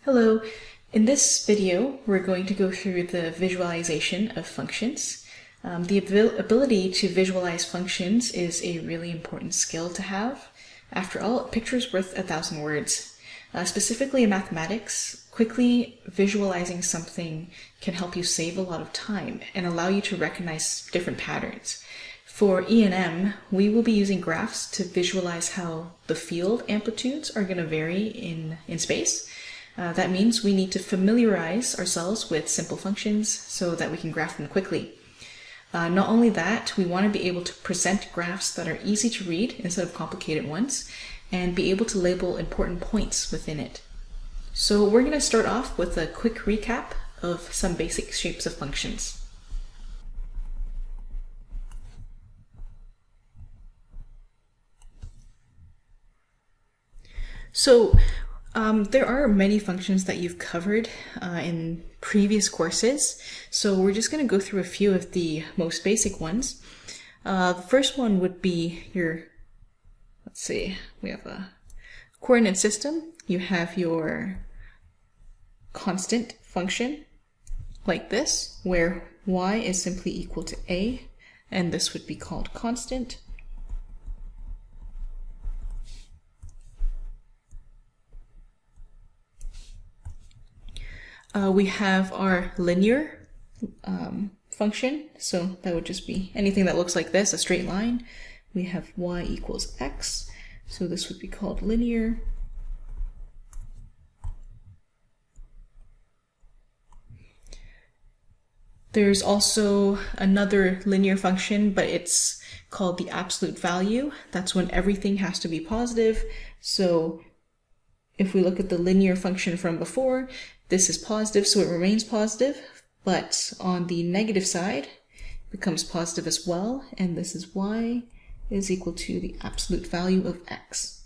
Hello. In this video, we're going to go through the visualization of functions. The ability to visualize functions is a really important skill to have. After all, a picture is worth 1,000 words. Specifically in mathematics, quickly visualizing something can help you save a lot of time and allow you to recognize different patterns. For E&M, we will be using graphs to visualize how the field amplitudes are going to vary in space. That means we need to familiarize ourselves with simple functions so that we can graph them quickly. Not only that, we want to be able to present graphs that are easy to read instead of complicated ones, and be able to label important points within it. So we're going to start off with a quick recap of some basic shapes of functions. So there are many functions that you've covered in previous courses, so we're just going to go through a few of the most basic ones. The first one would be let's see, we have a coordinate system. You have your constant function like this, where y is simply equal to a, and this would be called constant. We have our linear function, so that would just be anything that looks like this, a straight line. We have y equals x, so this would be called linear. There's also another linear function, but it's called the absolute value. That's when everything has to be positive. So if we look at the linear function from before, this is positive, so it remains positive, but on the negative side, it becomes positive as well, and this is y is equal to the absolute value of x.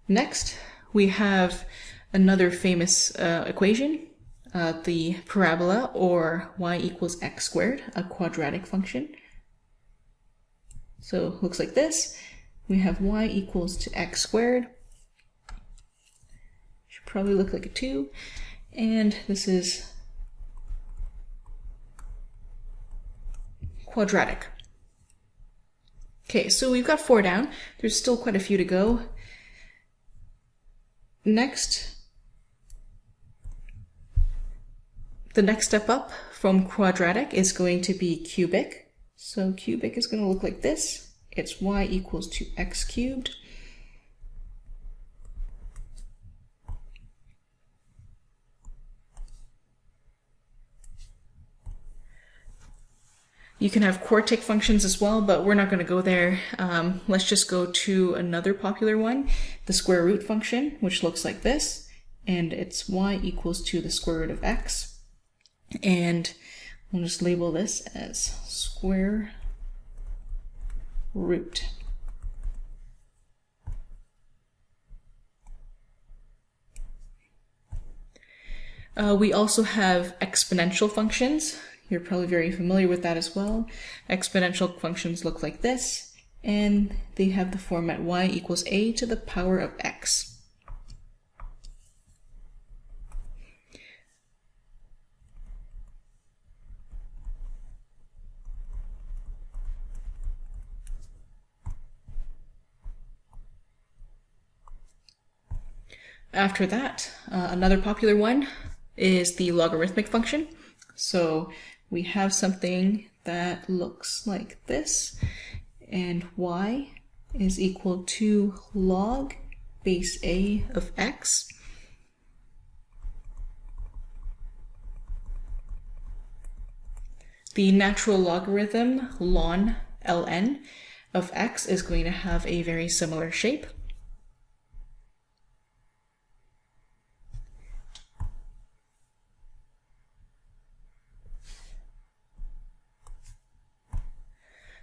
Next, we have another famous equation. The parabola, or y equals x squared, a quadratic function. So it looks like this. We have y equals to x squared. Should probably look like a 2. And this is quadratic. Okay, so we've got 4 down. There's still quite a few to go. The next step up from quadratic is going to be cubic. So cubic is going to look like this. It's y equals to x cubed. You can have quartic functions as well, but we're not going to go there. Let's just go to another popular one, the square root function, which looks like this. And it's y equals to the square root of x. And we'll just label this as square root. We also have exponential functions. You're probably very familiar with that as well. Exponential functions look like this, and they have the format y equals a to the power of x. After that, another popular one is the logarithmic function. So we have something that looks like this, and y is equal to log base a of x. The natural logarithm ln of x is going to have a very similar shape.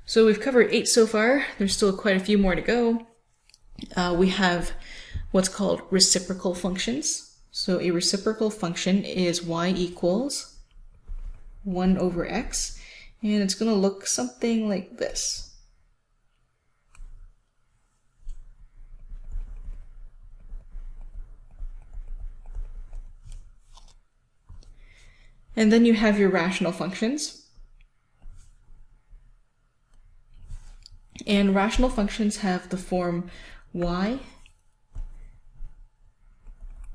So we've covered 8 so far. There's still quite a few more to go. We have what's called reciprocal functions. So a reciprocal function is y equals 1 over x, And it's going to look something like this. And then you have your rational functions. And rational functions have the form y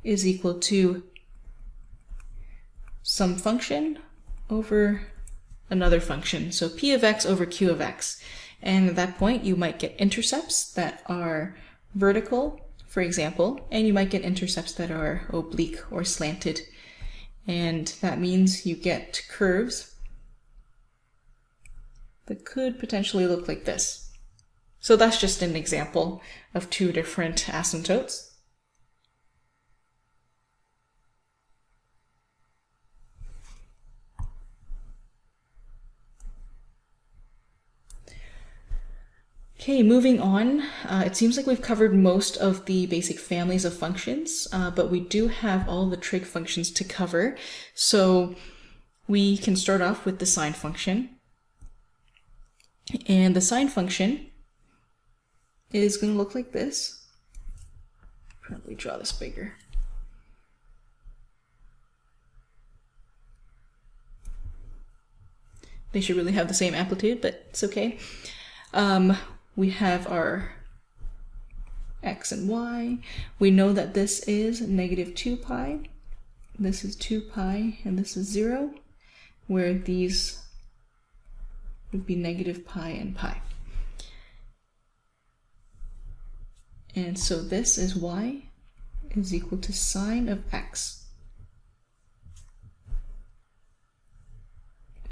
is equal to some function over another function. So p of x over q of x. And at that point, you might get intercepts that are vertical, for example, and you might get intercepts that are oblique or slanted. And that means you get curves that could potentially look like this. So that's just an example of two different asymptotes. Okay, moving on. It seems like we've covered most of the basic families of functions, but we do have all the trig functions to cover. So we can start off with the sine function. And the sine function is going to look like this. Probably draw this bigger. They should really have the same amplitude, but it's okay. We have our x and y. We know that this is negative 2 pi. This is 2 pi, and this is 0, where these would be negative pi and pi. And so this is y is equal to sine of x.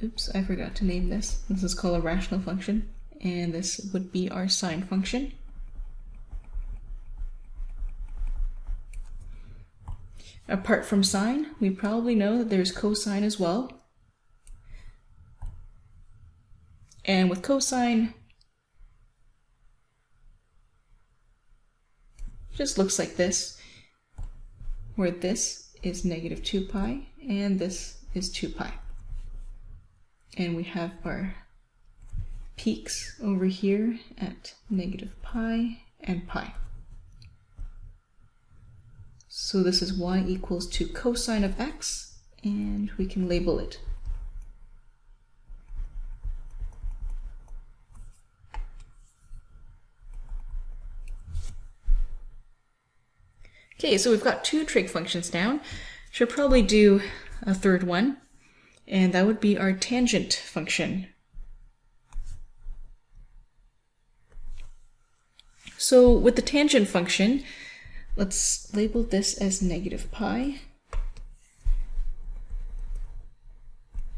Oops, I forgot to name this. This is called a rational function, and this would be our sine function. Apart from sine, we probably know that there's cosine as well. And with cosine, it just looks like this, where this is negative 2 pi and this is 2 pi. And we have our peaks over here at negative pi and pi. So this is y equals to cosine of x, and we can label it. Okay, so we've got two trig functions down. Should probably do a third one, and that would be our tangent function. So with the tangent function, let's label this as negative pi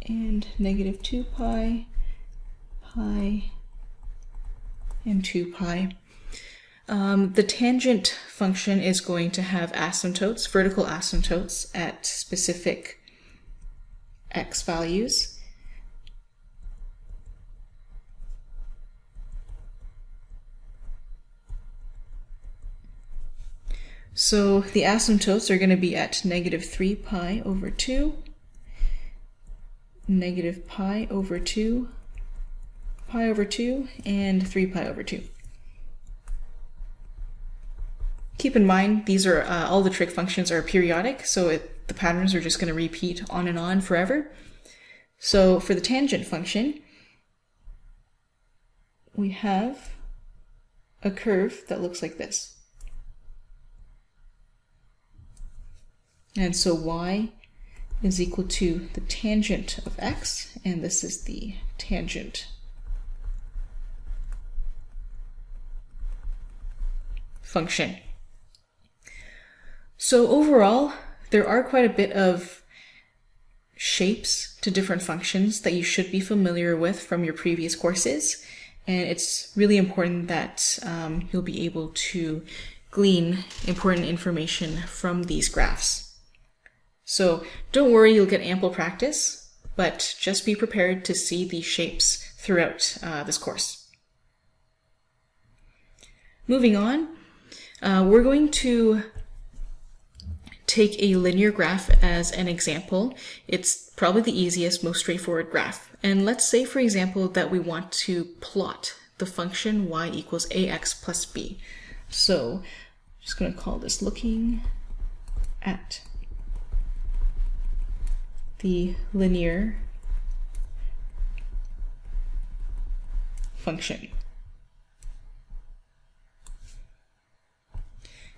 and negative 2 pi, pi, and 2 pi. The tangent function is going to have asymptotes, vertical asymptotes at specific x values. So the asymptotes are going to be at negative 3 pi over 2, negative pi over 2, pi over 2, and 3 pi over 2. Keep in mind, these are all the trig functions are periodic, so the patterns are just going to repeat on and on forever. So for the tangent function, we have a curve that looks like this. And so y is equal to the tangent of x, and this is the tangent function. So overall, there are quite a bit of shapes to different functions that you should be familiar with from your previous courses, and it's really important that you'll be able to glean important information from these graphs. So don't worry, you'll get ample practice, but just be prepared to see these shapes throughout this course. Moving on, we're going to take a linear graph as an example. It's probably the easiest, most straightforward graph. And let's say, for example, that we want to plot the function y equals ax plus b. So I'm just going to call this looking at the linear function.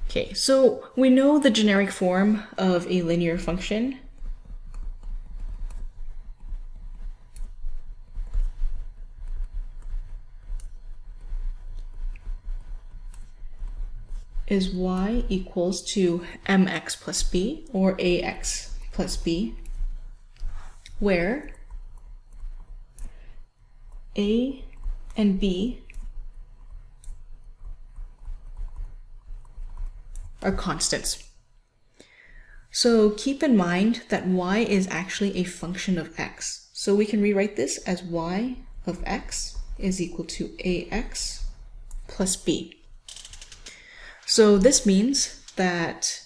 Okay, so we know the generic form of a linear function. Is y equals to mx plus b, or ax plus b, where a and b are constants. So keep in mind that y is actually a function of x. So we can rewrite this as y of x is equal to ax plus b. So this means that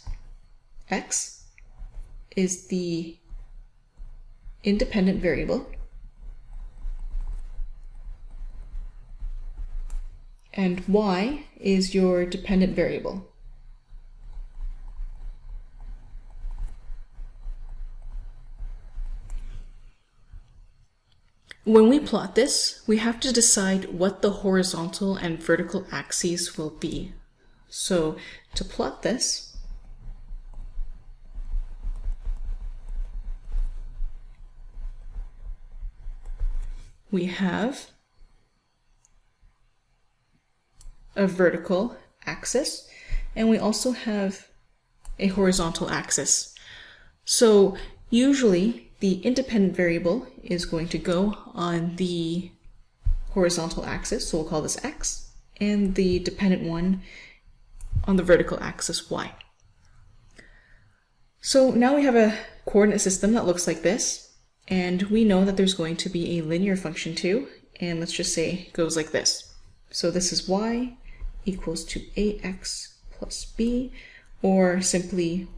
x is the independent variable and y is your dependent variable. When we plot this, we have to decide what the horizontal and vertical axes will be. So to plot this, we have a vertical axis and we also have a horizontal axis. So usually the independent variable is going to go on the horizontal axis, so we'll call this x, and the dependent one on the vertical axis, y. So now we have a coordinate system that looks like this, and we know that there's going to be a linear function too, and let's just say it goes like this. So this is y equals to ax plus b, or simply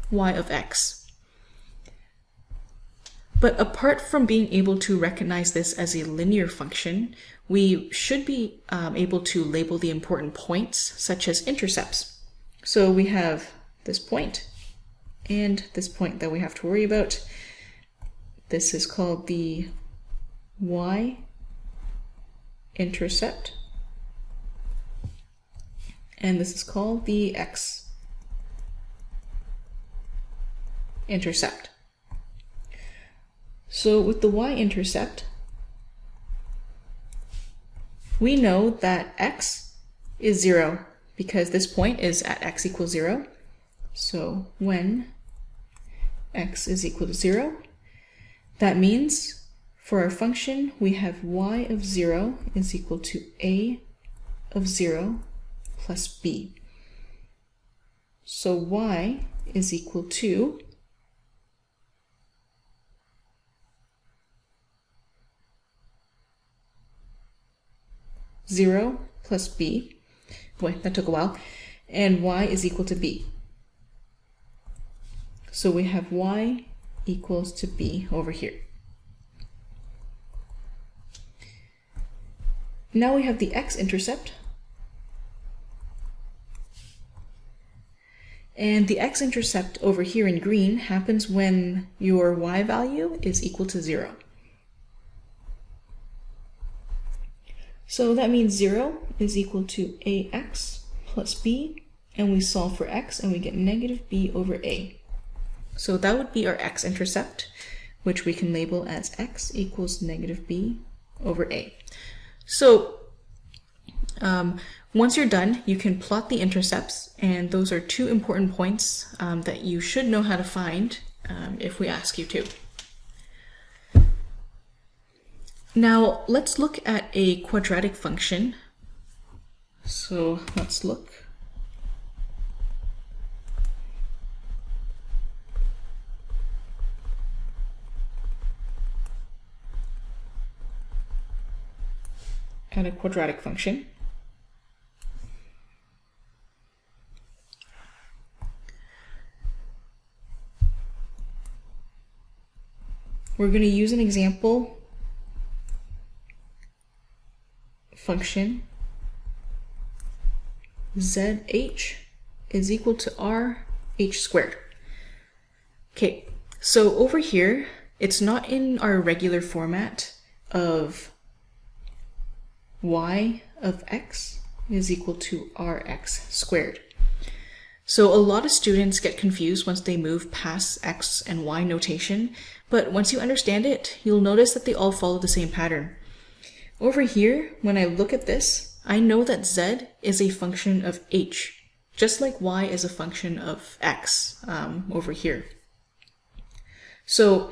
y of x. But apart from being able to recognize this as a linear function, we should be able to label the important points, such as intercepts. So we have this point and this point that we have to worry about. This is called the y-intercept, and this is called the x-intercept. So with the y-intercept, we know that x is 0 because this point is at x equals 0. So when x is equal to 0, that means for our function we have y of 0 is equal to a of 0 plus b. So y is equal to zero plus b, boy, that took a while, and y is equal to b. So we have y equals to b over here. Now we have the x-intercept, and the x-intercept over here in green happens when your y value is equal to 0. So that means 0 is equal to ax plus b, and we solve for x and we get negative b over a. So that would be our x-intercept, which we can label as x equals negative b over a. So once you're done, you can plot the intercepts, and those are two important points that you should know how to find if we ask you to. Now let's look at a quadratic function. So let's look at a quadratic function. we're going to use an example function ZH is equal to RH squared. Okay, so over here, it's not in our regular format of y of x is equal to rx squared. So a lot of students get confused once they move past x and y notation, but once you understand it, you'll notice that they all follow the same pattern. Over here, when I look at this, I know that z is a function of h, just like y is a function of x over here. So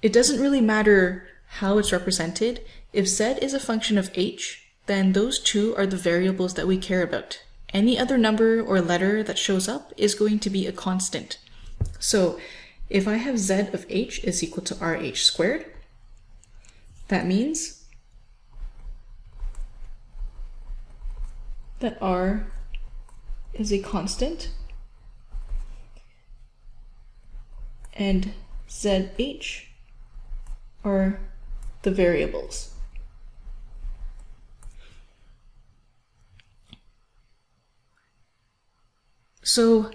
it doesn't really matter how it's represented. If z is a function of h, then those two are the variables that we care about. Any other number or letter that shows up is going to be a constant. So if I have z of h is equal to rh squared, that means that r is a constant and zh are the variables. So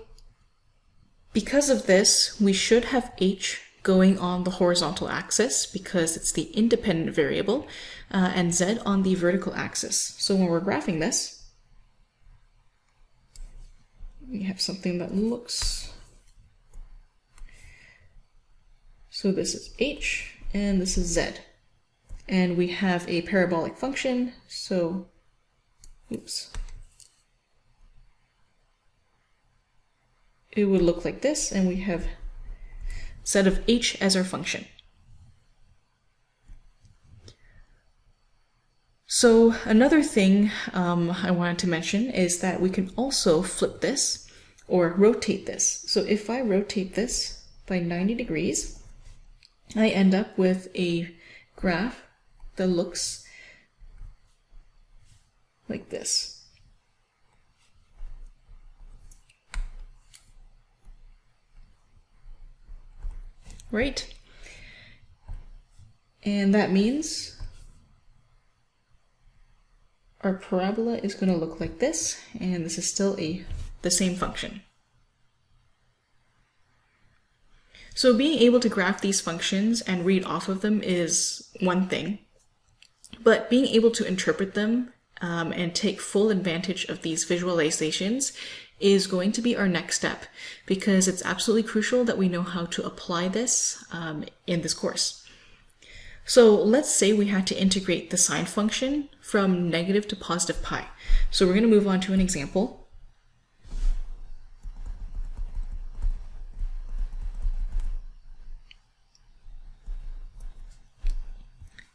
because of this, we should have h going on the horizontal axis because it's the independent variable, and z on the vertical axis. So when we're graphing this, we have something that looks, so this is h and this is z, and we have a parabolic function, so it would look like this, and we have z of h as our function. So another thing I wanted to mention is that we can also flip this or rotate this. So if I rotate this by 90 degrees, I end up with a graph that looks like this. Right? And that means our parabola is going to look like this, and this is still the same function. So being able to graph these functions and read off of them is one thing, but being able to interpret them and take full advantage of these visualizations is going to be our next step, because it's absolutely crucial that we know how to apply this in this course. So let's say we had to integrate the sine function from negative to positive pi. So we're going to move on to an example.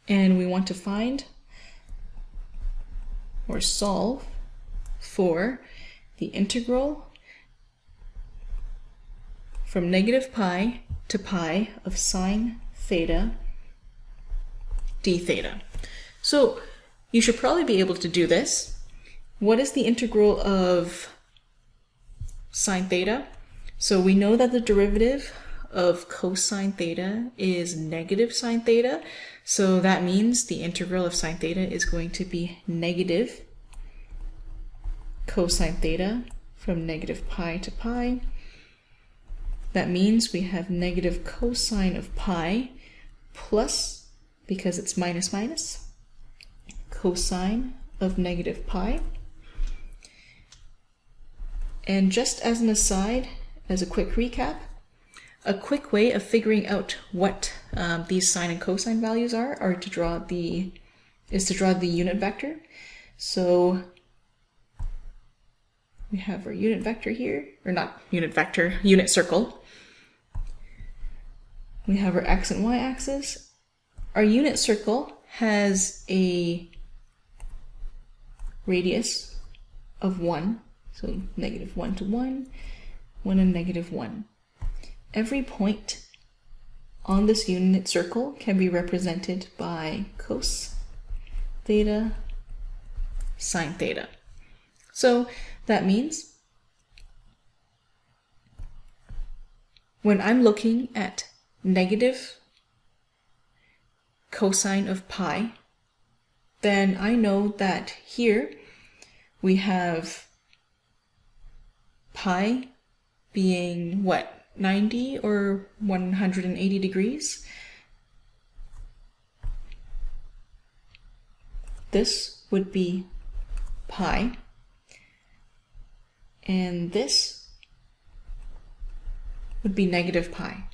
And we want to find or solve for the integral from negative pi to pi of sine theta d theta. So you should probably be able to do this. What is the integral of sine theta? So we know that the derivative of cosine theta is negative sine theta. So that means the integral of sine theta is going to be negative cosine theta from negative pi to pi. That means we have negative cosine of pi plus, because it's minus minus, cosine of negative pi. And just as an aside, as a quick recap, a quick way of figuring out what these sine and cosine values are to draw the unit vector. So we have our unit vector here, or not unit vector, unit circle. We have our x and y axis. Our unit circle has a radius of 1, so negative 1 to 1, 1 and negative 1. Every point on this unit circle can be represented by cos theta, sine theta. So that means when I'm looking at negative cosine of pi, then I know that here we have pi being what, 90 or 180 degrees. This would be pi, and this would be negative pi.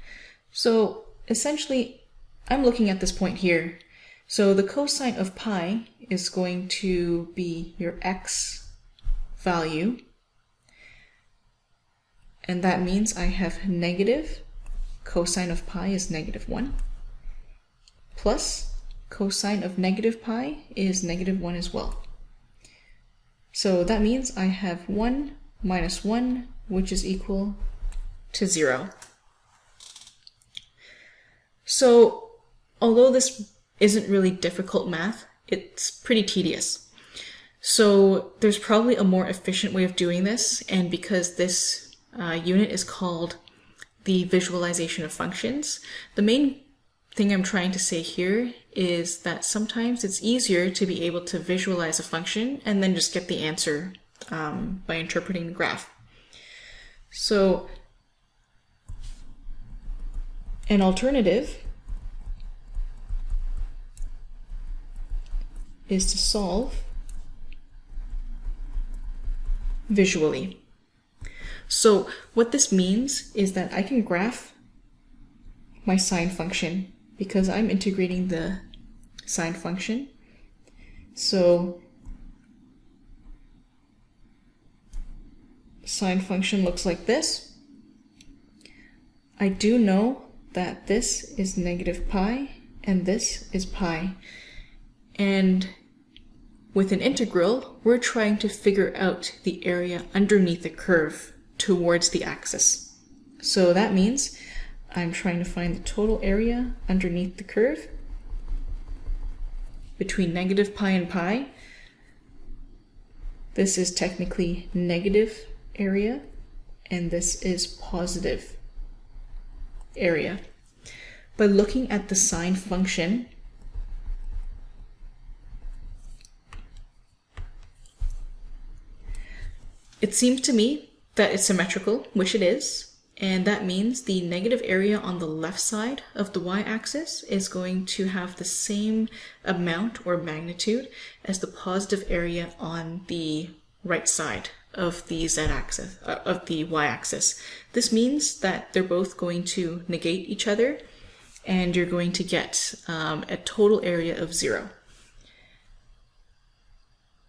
So essentially, I'm looking at this point here. So the cosine of pi is going to be your x value, and that means I have negative cosine of pi is -1, plus cosine of negative pi is -1 as well. So that means I have 1 minus 1, which is equal to 0. So although this isn't really difficult math, it's pretty tedious. So there's probably a more efficient way of doing this, and because this unit is called the visualization of functions, the main thing I'm trying to say here is that sometimes it's easier to be able to visualize a function and then just get the answer by interpreting the graph. So an alternative is to solve visually. So what this means is that I can graph my sine function because I'm integrating the sine function. So sine function looks like this. I do know that this is negative pi and this is pi. And with an integral, we're trying to figure out the area underneath the curve towards the axis. So that means I'm trying to find the total area underneath the curve between negative pi and pi. This is technically negative area, and this is positive area. By looking at the sine function, it seems to me that it's symmetrical, which it is, and that means the negative area on the left side of the y-axis is going to have the same amount or magnitude as the positive area on the right side of the z-axis, of the y-axis. This means that they're both going to negate each other, and you're going to get a total area of 0.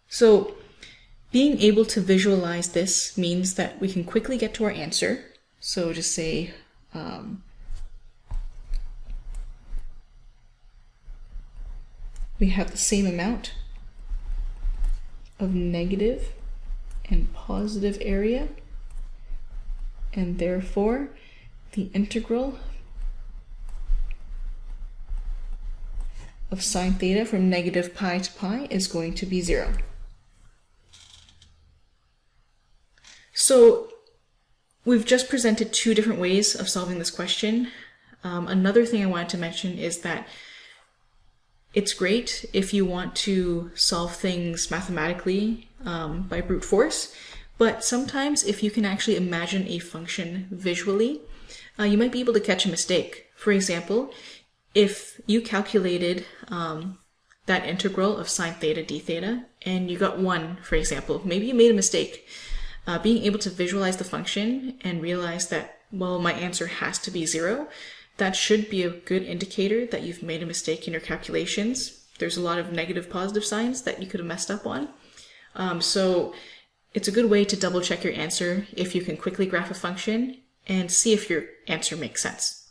So being able to visualize this means that we can quickly get to our answer. So just say we have the same amount of negative and positive area, and therefore the integral of sine theta from negative pi to pi is going to be 0. So we've just presented two different ways of solving this question. Another thing I wanted to mention is that it's great if you want to solve things mathematically by brute force, but sometimes if you can actually imagine a function visually, you might be able to catch a mistake. For example, if you calculated that integral of sine theta d theta and you got 1, for example, maybe you made a mistake. Being able to visualize the function and realize that, well, my answer has to be 0, that should be a good indicator that you've made a mistake in your calculations. There's a lot of negative positive signs that you could have messed up on. So it's a good way to double check your answer if you can quickly graph a function and see if your answer makes sense.